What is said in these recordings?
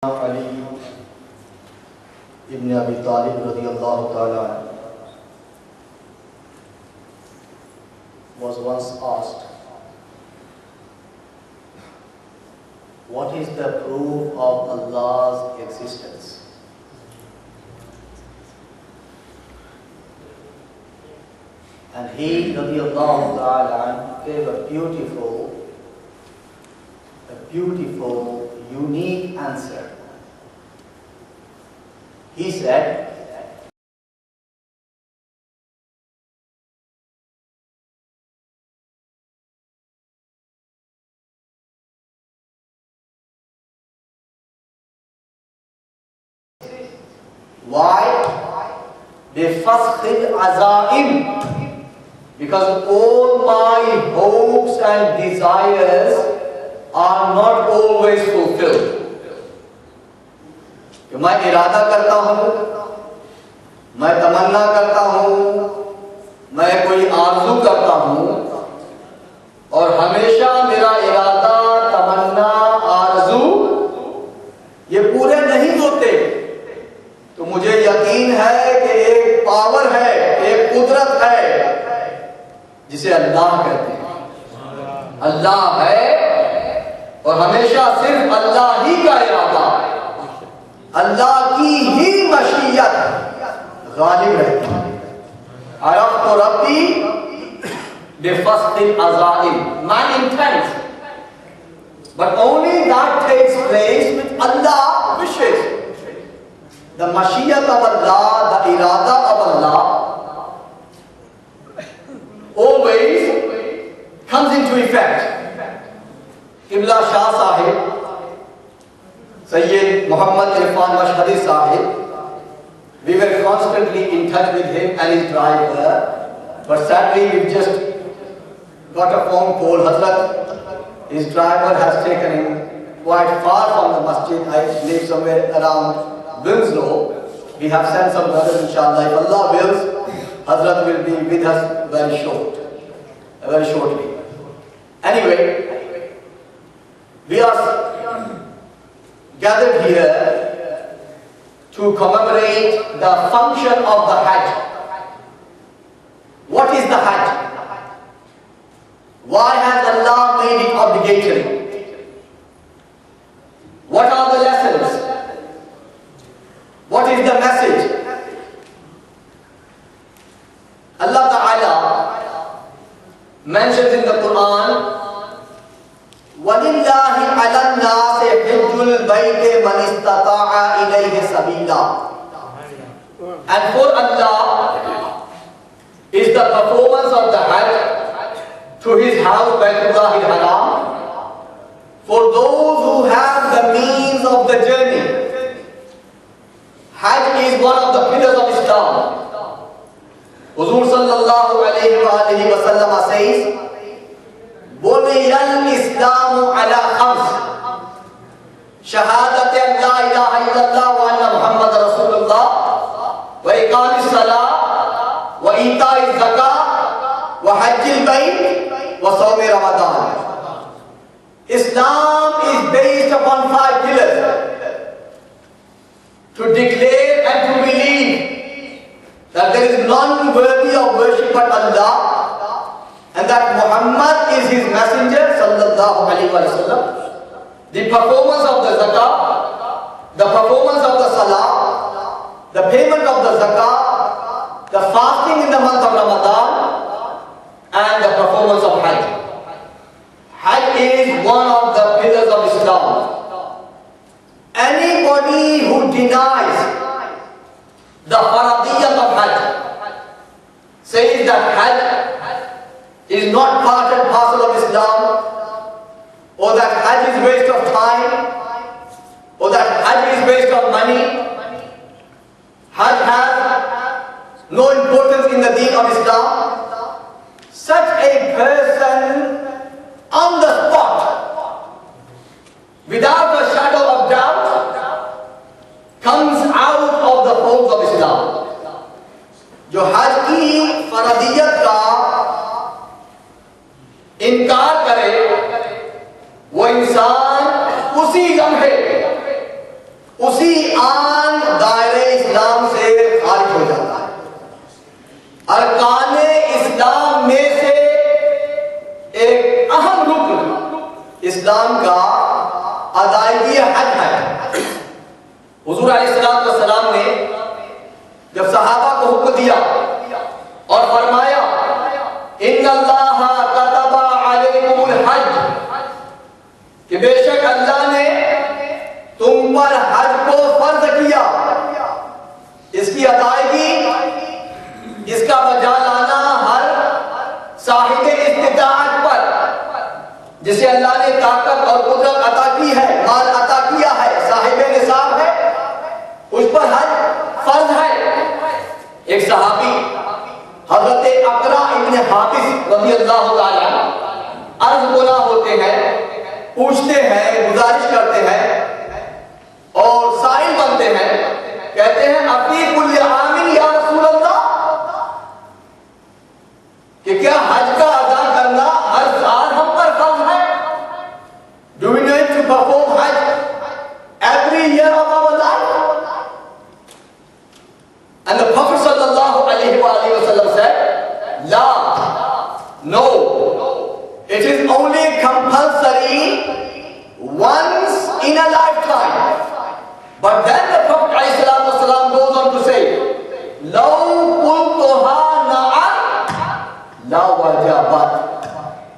Ali ibn Abi Talib radiyallahu ta'ala was once asked, what is the proof of Allah's existence? And he radiyallahu ta'ala gave a beautiful, unique answer. He said, why? Bifaskhil azaim, because all my hopes and desires are not always fulfilled. कि मैं इरादा करता हूँ, मैं तमन्ना करता हूँ, मैं कोई आरज़ू करता हूँ और हमेशा मेरा इरादा, तमन्ना, आरज़ू ये पूरे नहीं होते। तो मुझे यकीन है कि एक पावर है, एक कुदरत है जिसे अल्लाह कहते हैं। अल्लाह है और हमेशा सिर्फ अल्लाह ही का इरादा, अल्लाह की ही मशीयत गालिब रहती है। अरफ़्तु रब्बी बिफ़स्ख़िल अज़ाइम, man intends, but only that takes place with Allah wishes. The mashiyat of Allah, the irada of Allah always comes into effect. Qibla Shah Sahib, Sayyid Muhammad Irfan Mashhadi Sahib, we were constantly in touch with him and his driver, but sadly we just got a phone call. Hazrat, his driver has taken him quite far from the masjid. I live somewhere around Winslow. We have sent some brothers, inshallah. If Allah wills, Hazrat will be with us very shortly. Anyway, we are gathered here to commemorate the function of the Hajj. What is the Hajj? Why has Allah made it obligatory? What are the lessons? What is the message? Allah Ta'ala mentions in the Quran, وَلِلَّهِ عَلَى النَّاسِ حِجُّ الْبَيْتِ مَنِ اسْتَطَاعَ إِلَيْهِ سَبِيلًا. And for Allah is the performance of the Hajj to His house, Baytullah al-Haram, for those who have the means of the journey. Hajj is one of the pillars of Islam. Huzur sallallahu alayhi wa sallam says, بُنِيَ الْإِسْلَامُ عَلَى خَمْسٍ شَهَادَةِ أَنْ لَا إِلَهَ إِلَّا اللَّهُ وَأَنَّ مُحَمَّدًا رَسُولُ اللَّهِ وَإِقَامِ الصَّلَاةِ وَإِيتَاءِ الزَّكَاةِ وَحَجِّ الْبَيْتِ وَصَوْمِ رَمَضَانِ. Islam is based upon 5 pillars. To declare and to believe that there is none worthy of worship but Allah, and that Muhammad is His messenger, sallallahu alaihi wasallam. The performance of the zakah, the performance of the salah, the payment of the zakah, the fasting in the month of Ramadan, and the performance of Hajj. Hajj is one of the pillars of Islam. Anybody who denies the faradiyat of Hajj, says that Hajj is not part and parcel of Islam, or that Hajj is waste of time, or that Hajj is waste of money, Hajj has no importance in the deen of Islam, such a person on the spot, without a shadow of doubt, comes out of the fold of Islam. जो हज की फरदियत का इनकार करे, वो इंसान उसी लम्हे उसी आन दायरे इस्लाम से खारिज हो जाता है। अरकाने इस्लाम में से एक अहम रुकन इस्लाम का अदायगी हज है। हुजूर अलैहिस्सलाम ने जब सहाबा को हुक्म दिया और फरमाया इन्नल्लाह कतबा अलैकुमुल हज, कि बेशक अल्लाह ने तुम पर हज को फर्ज किया, इसकी अदायगी, इसका बजा लाना हर साहिब इस्तिताअत पर, जिसे अल्लाह ने ताकत और कुदरत अता की है, माल अता किया है, साहिब निसाब है, उस पर हज फर्ज है। एक सहाबी हजरत अकरा इब्न हाबिस रज़ियल्लाहु ताला अर्ज गुना होते हैं, पूछते हैं, गुजारिश करते हैं और साइल बनते हैं, कहते हैं अफी कुल्ल आमिन या रसूल अल्लाह, कि क्या हज का अदा करना हर साल हम पर फर्ज है? Do we need to perform hajj every year of our life? And the Prophet sallallahu alaihi wasallam said, La, no, it is only compulsory once in a lifetime. But then the Prophet alayhi salatu wasallam goes on to say, Law qultuha na'am la wajabat.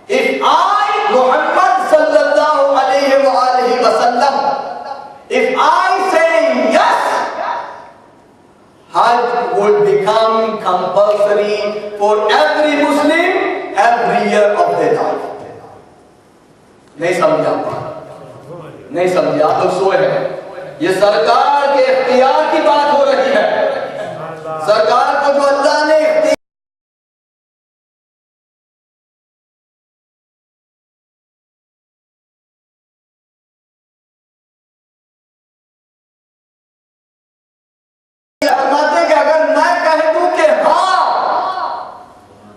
If I, Muhammad sallallahu alaihi wasallam, if I say yes, Hajj would become compulsory for every Muslim every year of their life. नहीं समझा? नहीं समझा? आप लोग सोए हैं। ये सरकार के इख्तियार की बात हो रही है। सरकार को जो अल्लाह ने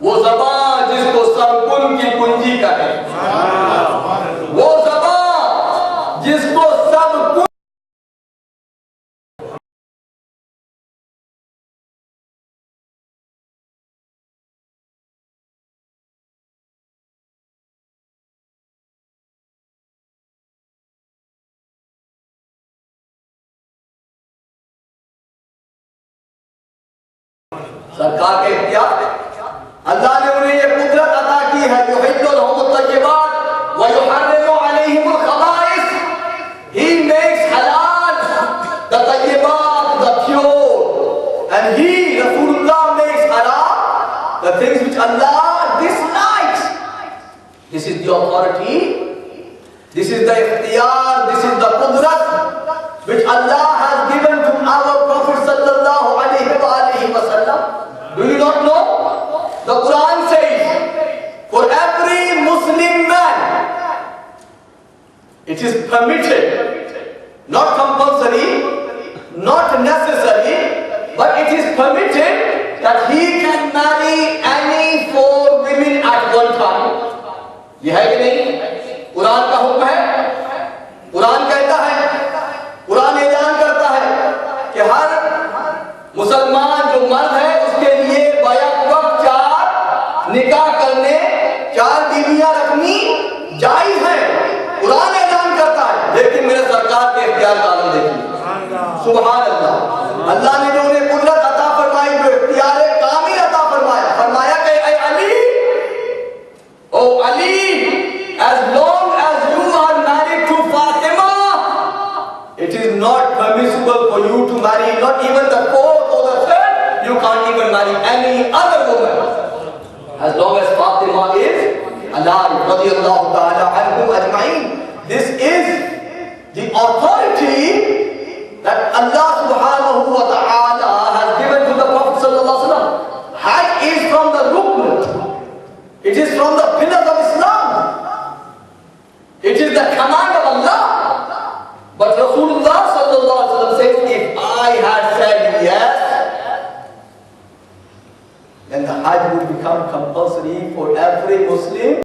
वो ज़बान जिसको सब की कुंजी कहे, वो ज़बान जिसको सब सरकार के इख्तियार, अल्लाह ने उन्हें ये कुदरत अता की है, युहिल्लु लहुमुत तय्यिबात व युहर्रिमु अलैहिमुल खबाइस। He makes halal the tayyibat, the pure, and he, Rasulullah, makes haram the things which Allah dislikes. This is the authority, this is the ikhtiyar, this is the qudrat which Allah has given to our Prophet sallallahu alaihi wasallam. Do you not know? The Quran says, for every Muslim man, it is permitted, not compulsory, not necessary, but it is permitted that he can marry any 4 women at one time. यह है कि नहीं? कुरान का हुक्म है, कुरान कहता है, कुरान ऐलान करता है कि हर मुसलमान जो मर्द है उसके लिए बैक वक्त 4 निकाह करने, 4 बीवियां रखनी जायज है, कुरान ऐलान करता है। लेकिन मेरे सरकार के इख्तियार का आलम देखिए, सुभान अल्लाह। अल्लाह ने जो उन्हें कुदरत अता फरमाई, जो इख्तियार कामिल अता फरमाया, फरमाया कि ऐ अली, ओ Ali, as long as you are married to Fatima, it is not permissible for you to marry not even the 4th or the 3rd. You can't even marry any other woman as long as Fatima is alive, radiyallahu ta'ala anhum ajma'in. This is the authority that Allah subhanahu wa ta'ala has given to the Prophet sallallahu alaihi wasallam. Hajj is from the rukn, it is from the pillars of Islam, it is the command of Allah. But Rasulullah sallallahu alaihi wasallam says, if I had said yes, then the Hajj would become compulsory for every Muslim.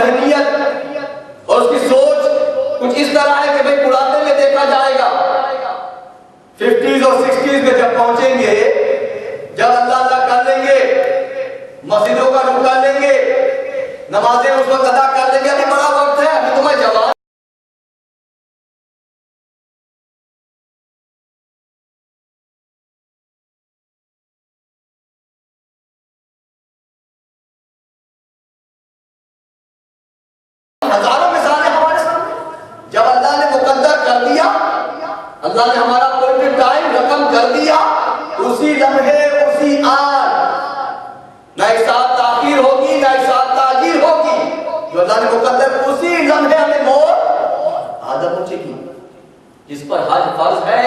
जहनियत और उसकी सोच कुछ इस तरह है कि भाई बुढ़ापे में देखा जाएगा, 50s और 60s में जब पहुंचेंगे, जब अल्लाह अल्लाह कर लेंगे, मस्जिदों का रुख कर लेंगे, नमाजें उस वक्त अदा कर लेंगे, अभी बड़ा वक्त है, अभी तो मैं जवान हजारों मिसालें हमारे सामने। जब अल्लाह ने मुकद्दर कर दिया, अल्लाह ने हमारा कोई भी टाइम रकम कर दिया, उसी लम्हे उसी आन ना एक साथ ताखीर होगी ना एक साथ ताजीर होगी, जो अल्लाह ने मुकद्दर उसी लम्हे हमें मौत आदम पहुंचेगी। जिस पर हज फर्ज है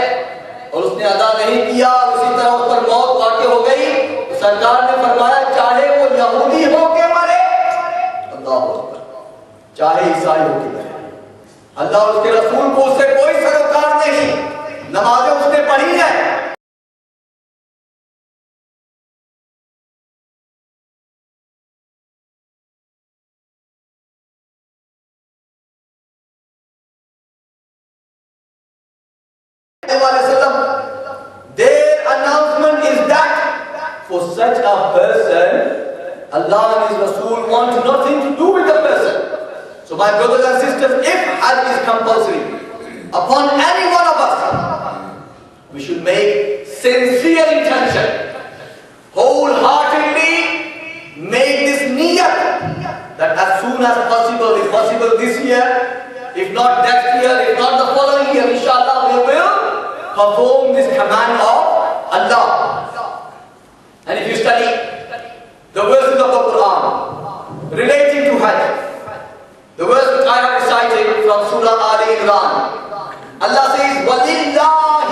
और उसने अदा नहीं किया, उसी तरह उस पर मौत वाक़ई हो गई, तो सरकार ने फरमाया चाहे वो यहूदी हो के मरे, अल्लाह चाहे ईसाई हो के मरे, अल्लाह और उसके रसूल को उससे कोई सरोकार नहीं, नमाजें उसने पढ़ी है। Their announcement is that for such a person, Allah and His Rasul want nothing to do with the person. So my brothers and sisters, if Hajj is compulsory upon any one of us, we should make sincere intention, wholeheartedly make this niyyat that as soon as possible, if possible this year, if not next year, if not the following year, inshallah we will perform this command of Allah. And if you study the verses of the Quran relating to Hajj, the verse which I have recited from Surah Ali Imran, Allah says, وَلِلَّهِ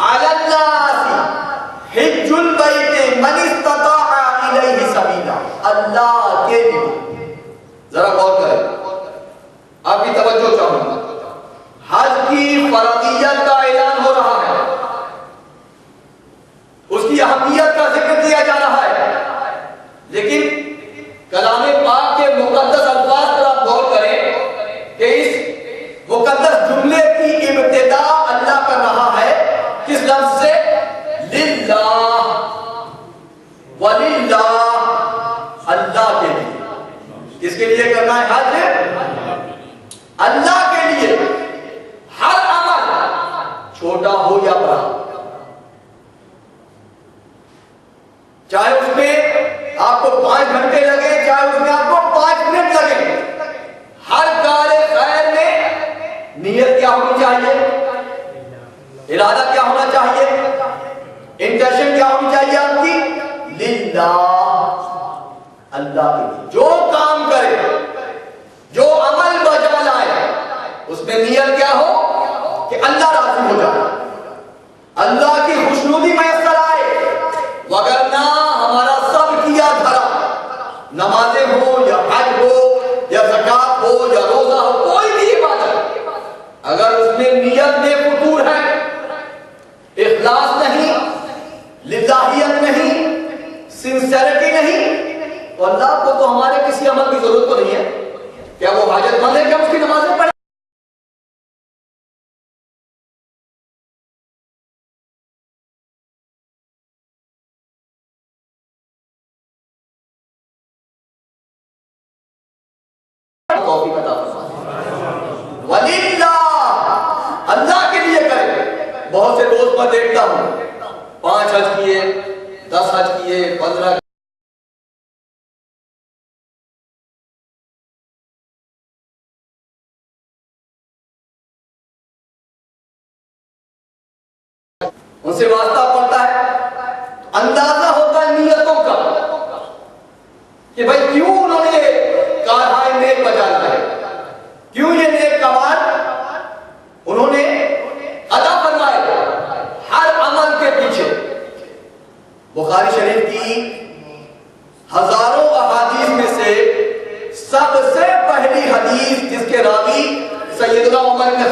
عَلَى النَّاسِ حِجُّ الْبَيْتِ مَنِ اسْتَطَاعَ إِلَيْهِ سَبِيلًا. अल्लाह के लिए जरा गौर करें, आपकी तवज्जो चाहूंगा। हज की फर्जियत का ऐलान हो रहा है, उसकी अहमियत का जिक्र किया जा रहा है, लेकिन कलामे पाक के मुकद्दस अल्फाज पर आप गौर करें कि इस मुकद्दस जुमले की इब्तिदा अल्लाह कर रहा है किस लफ्ज से? लिल्लाह, वलिल्लाह, अल्लाह के लिए। किसके लिए करना है हज? अल्लाह के लिए। हर अमल छोटा हो या बड़ा, चाहे उसमें आपको 5 घंटे लगे, चाहे उसमें आपको 5 मिनट लगे, हर कार्य खैर में नियत क्या होनी चाहिए, इरादा क्या होना चाहिए, इंटेंशन क्या होनी चाहिए आपकी? लिल्लाह, अल्लाह के लिए। जो काम करे, जो अमल बजा लाए, उसमें नियत क्या हो कि अल्लाह राजी हो जाए, अल्लाह की खुशनुदी मैसर आए, वगरना हमारा सब किया धरा, नमाजें हो या हज हो या ज़कात हो या रोजा हो, कोई भी इबादत, अगर उसमें नियत में फुतूर है, इखलास नहीं, लिल्लाहियत नहीं, सिंसेरिटी नहीं, तो अल्लाह को तो हमारे किसी अमल की जरूरत तो नहीं है। क्या वो हाजतमंद है? क्या उसकी नमाजें पढ़े? अल्लाह के लिए करें। बहुत से दोस्त मैं देखता हूं 5 हज किए, 10 हज किए, 15, उनसे वास्ता पड़ता है, अंदाजा होता है नियतों का कि भाई क्यों उन्होंने कारहाय नेक बजाना है, क्यों ये नेक कमाल उन्होंने अदा फरमाए। हर अमल के पीछे बुखारी शरीफ की हजारों अहादीस में से सबसे पहली हदीस जिसके रावी सैयदना उमर ने